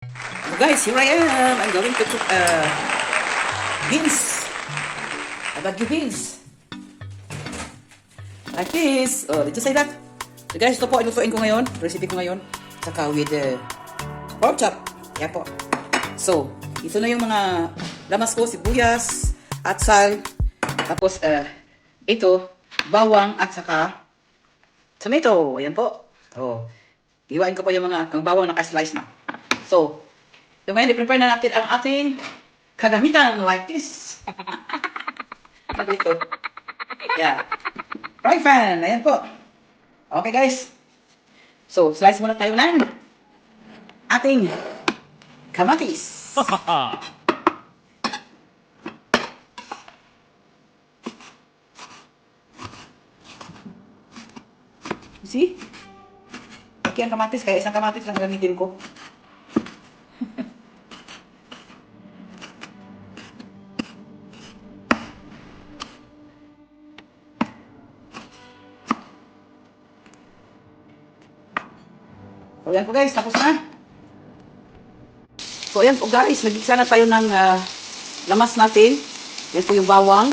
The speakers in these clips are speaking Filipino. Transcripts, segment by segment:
So guys, here I am. I'm going to cook beans. Abagyo beans. Like this. Oh, did you say that? So guys, ito po ang lutuin ko ngayon. Recipe ko ngayon. Saka with pork chop. Yan po. So, ito na yung mga lamas ko. Sibuyas, atsal. Tapos, ito, bawang at saka tomato. Ayan po. Oh, iwain ko po yung mga ang bawang naka-slice na. So, so ngayon, i-prepare na natin ang ating kagamitan like this. Ano ito? Yeah. Fry pan. Ayan po. Okay, guys. So, slice muna tayo ng ating kamatis. See? Okay ang kamatis, kaya isang kamatis lang gamitin ko. So, yan po guys, tapos na. So, yan po guys, nagigisa na tayo ng lamas natin. Yan po yung bawang.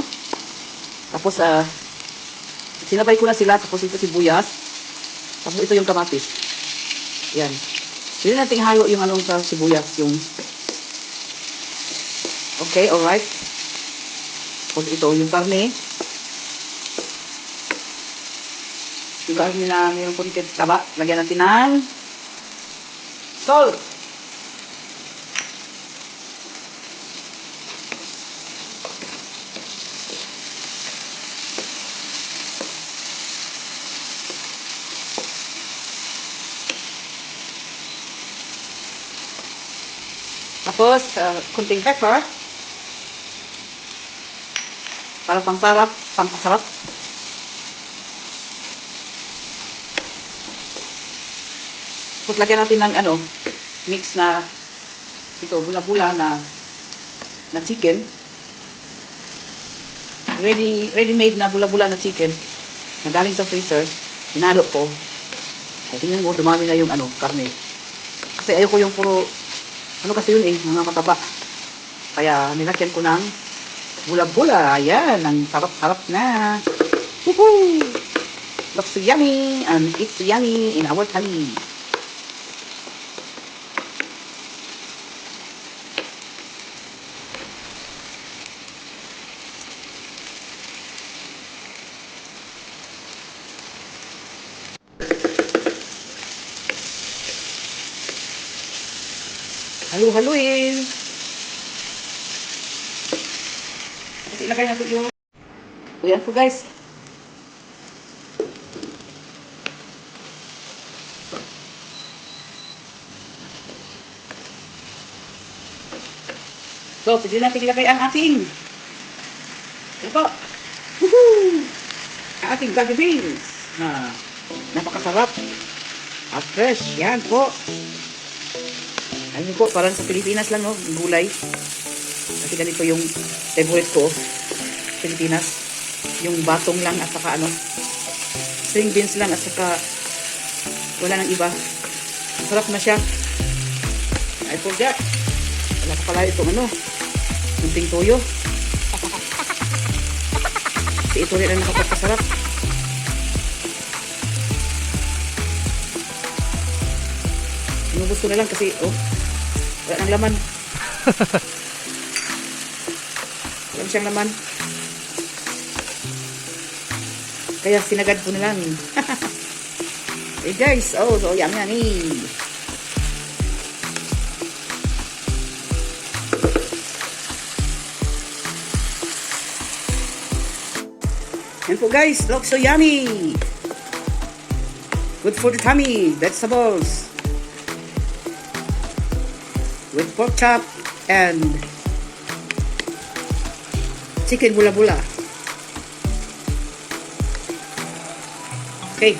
Tapos, sinabay ko na sila, tapos ito sibuyas. Tapos ito yung kamatis. Yan. Hindi natin halo yung anong sa sibuyas, yung... Okay, alright. Tapos ito, yung karne. Yung karne na mayroong kunti taba. Lagyan natin ng salt. Tapos, kunting pepper. Para pangsarap, pangsarap. Tapos lagyan natin ng mix na ito, bula-bula na chicken. Ready-made na bula-bula na chicken na galing sa freezer. Hinalo ko. Ay, tingnan mo, dumami na yung karne. Kasi ayoko yung puro, kasi yun mga mataba. Kaya nilagyan ko ng bula-bula. Ayan, ang sarap-sarap na. Woohoo! Looks yummy and it's yummy in our tummy. Halu-haluin. Kasi ilagay natin yung... Ayan po guys. So, pwede natin ilagay ang ating... Ayan po. Woohoo! Ang ating baggy beans. Na napakasarap. At fresh. Yan po. Ano po, parang sa Pilipinas lang, no? Gulay. Kasi ganito yung favorite ko. Pilipinas. Yung batong lang at saka string beans lang at saka wala nang iba. Masarap na siya. I forgot. Wala pa pala itong kunting toyo. Kasi ito rin ang nakapagpasarap. Inubos ko na lang kasi, wala nang laman. Wala siyang laman. Kaya sinagad ko na lang. Hey guys, so yummy. Yan po guys, looks so yummy. Good for the tummy, vegetables. With pork chop and chicken bula-bula. Okay.